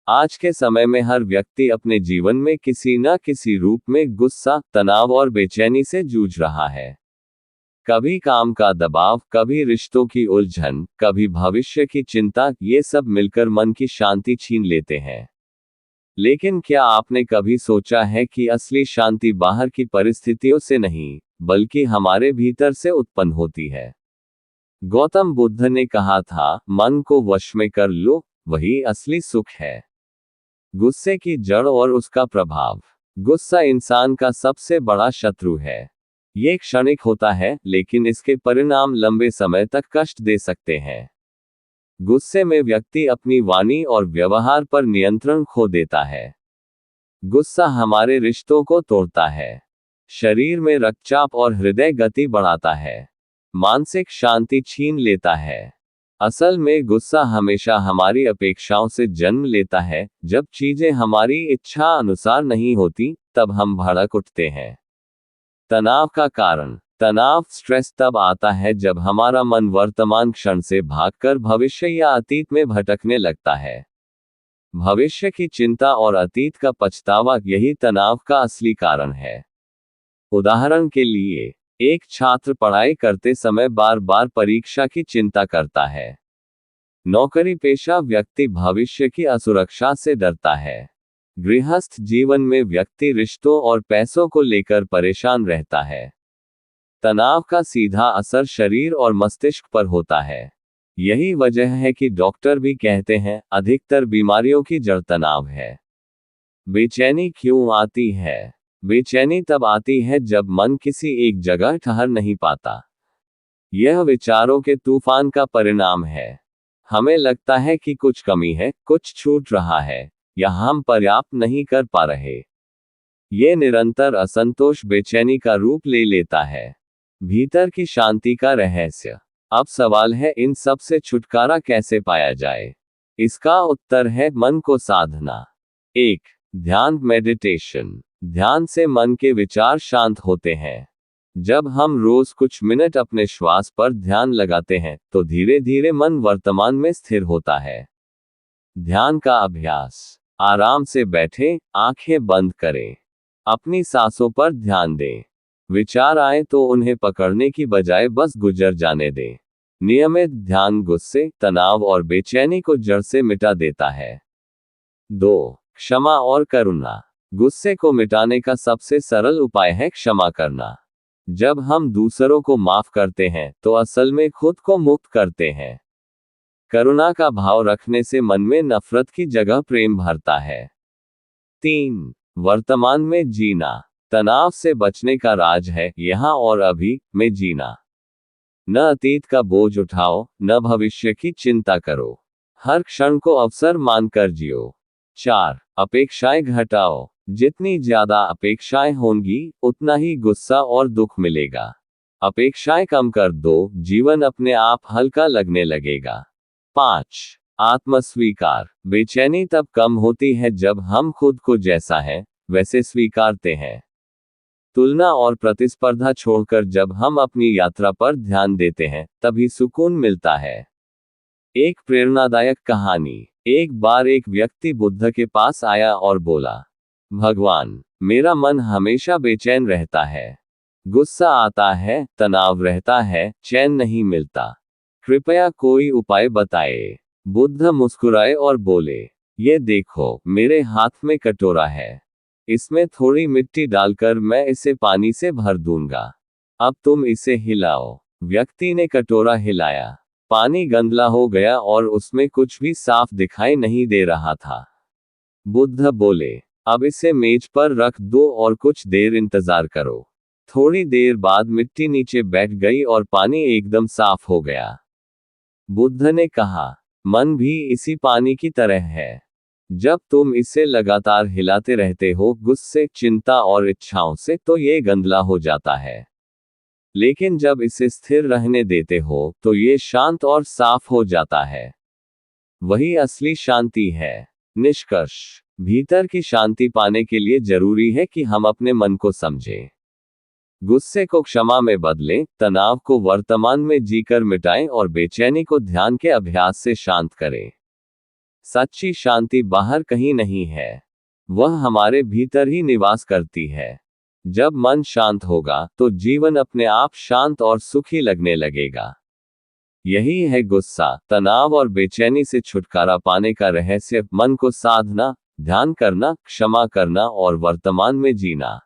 आज के समय में हर व्यक्ति अपने जीवन में किसी न किसी रूप में गुस्सा, तनाव और बेचैनी से जूझ रहा है। कभी काम का दबाव, कभी रिश्तों की उलझन, कभी भविष्य की चिंता, ये सब मिलकर मन की शांति छीन लेते हैं। लेकिन क्या आपने कभी सोचा है कि असली शांति बाहर की परिस्थितियों से नहीं, बल्कि हमारे भीतर से उत्पन्न होती है। गौतम बुद्ध ने कहा था, मन को वश में कर लो, वही असली सुख है। गुस्से की जड़ और उसका प्रभाव। गुस्सा इंसान का सबसे बड़ा शत्रु है। ये क्षणिक होता है, लेकिन इसके परिणाम लंबे समय तक कष्ट दे सकते हैं। गुस्से में व्यक्ति अपनी वाणी और व्यवहार पर नियंत्रण खो देता है। गुस्सा हमारे रिश्तों को तोड़ता है, शरीर में रक्तचाप और हृदय गति बढ़ाता है, मानसिक शांति छीन लेता है। असल में गुस्सा हमेशा हमारी अपेक्षाओं से जन्म लेता है। जब चीजें हमारी इच्छा अनुसार नहीं होती, तब हम भड़क उठते हैं। तनाव का कारण। तनाव, स्ट्रेस तब आता है जब हमारा मन वर्तमान क्षण से भागकर भविष्य या अतीत में भटकने लगता है। भविष्य की चिंता और अतीत का पछतावा, यही तनाव का असली कारण है। उदाहरण के लिए, एक छात्र पढ़ाई करते समय बार बार परीक्षा की चिंता करता है। नौकरी पेशा व्यक्ति भविष्य की असुरक्षा से डरता है। गृहस्थ जीवन में व्यक्ति रिश्तों और पैसों को लेकर परेशान रहता है। तनाव का सीधा असर शरीर और मस्तिष्क पर होता है। यही वजह है कि डॉक्टर भी कहते हैं, अधिकतर बीमारियों की जड़ तनाव है। बेचैनी क्यों आती है? बेचैनी तब आती है जब मन किसी एक जगह ठहर नहीं पाता। यह विचारों के तूफान का परिणाम है। हमें लगता है कि कुछ कमी है, कुछ छूट रहा है, या हम पर्याप्त नहीं कर पा रहे। ये निरंतर असंतोष बेचैनी का रूप ले लेता है। भीतर की शांति का रहस्य। अब सवाल है, इन सब से छुटकारा कैसे पाया जाए? इसका उत्तर है, मन को साधना। 1. ध्यान, मेडिटेशन। ध्यान से मन के विचार शांत होते हैं। जब हम रोज कुछ मिनट अपने श्वास पर ध्यान लगाते हैं, तो धीरे धीरे मन वर्तमान में स्थिर होता है। ध्यान का अभ्यास। आराम से बैठें, आंखें बंद करें, अपनी सांसों पर ध्यान दें। विचार आए तो उन्हें पकड़ने की बजाय बस गुजर जाने दें। नियमित ध्यान गुस्से, तनाव और बेचैनी को जड़ से मिटा देता है। 2. क्षमा और करुणा। गुस्से को मिटाने का सबसे सरल उपाय है क्षमा करना। जब हम दूसरों को माफ करते हैं, तो असल में खुद को मुक्त करते हैं। करुणा का भाव रखने से मन में नफरत की जगह प्रेम भरता है। 3. वर्तमान में जीना। तनाव से बचने का राज है यहाँ और अभी में जीना। न अतीत का बोझ उठाओ, न भविष्य की चिंता करो। हर क्षण को अवसर मानकर जियो। 4. अपेक्षाएं घटाओ। जितनी ज्यादा अपेक्षाएं होंगी, उतना ही गुस्सा और दुख मिलेगा। अपेक्षाएं कम कर दो, जीवन अपने आप हल्का लगने लगेगा। 5. आत्मस्वीकार। बेचैनी तब कम होती है जब हम खुद को जैसा है, वैसे स्वीकारते हैं। तुलना और प्रतिस्पर्धा छोड़कर जब हम अपनी यात्रा पर ध्यान देते हैं, तभी सुकून मिलता है। एक प्रेरणादायक कहानी। एक बार एक व्यक्ति बुद्ध के पास आया और बोला, भगवान, मेरा मन हमेशा बेचैन रहता है। गुस्सा आता है, तनाव रहता है, चैन नहीं मिलता। कृपया कोई उपाय बताए। बुद्ध मुस्कुराए और बोले, ये देखो, मेरे हाथ में कटोरा है। इसमें थोड़ी मिट्टी डालकर मैं इसे पानी से भर दूंगा। अब तुम इसे हिलाओ। व्यक्ति ने कटोरा हिलाया। पानी गंदला हो गया और उसमें कुछ भी साफ दिखाई नहीं दे रहा था। बुद्ध बोले, अब इसे मेज पर रख दो और कुछ देर इंतजार करो। थोड़ी देर बाद मिट्टी नीचे बैठ गई और पानी एकदम साफ हो गया। बुद्ध ने कहा, मन भी इसी पानी की तरह है। जब तुम इसे लगातार हिलाते रहते हो, गुस्से, चिंता और इच्छाओं से, तो ये गंदला हो जाता है। लेकिन जब इसे स्थिर रहने देते हो, तो ये शांत और साफ हो जाता है। वही असली शांति है। निष्कर्ष। भीतर की शांति पाने के लिए जरूरी है कि हम अपने मन को समझें। गुस्से को क्षमा में बदलें, तनाव को वर्तमान में जीकर मिटाएं और बेचैनी को ध्यान के अभ्यास से शांत करें। सच्ची शांति बाहर कहीं नहीं है, वह हमारे भीतर ही निवास करती है। जब मन शांत होगा तो जीवन अपने आप शांत और सुखी लगने लगेगा। यही है गुस्सा, तनाव और बेचैनी से छुटकारा पाने का रहस्य। मन को साधना, ध्यान करना, क्षमा करना और वर्तमान में जीना।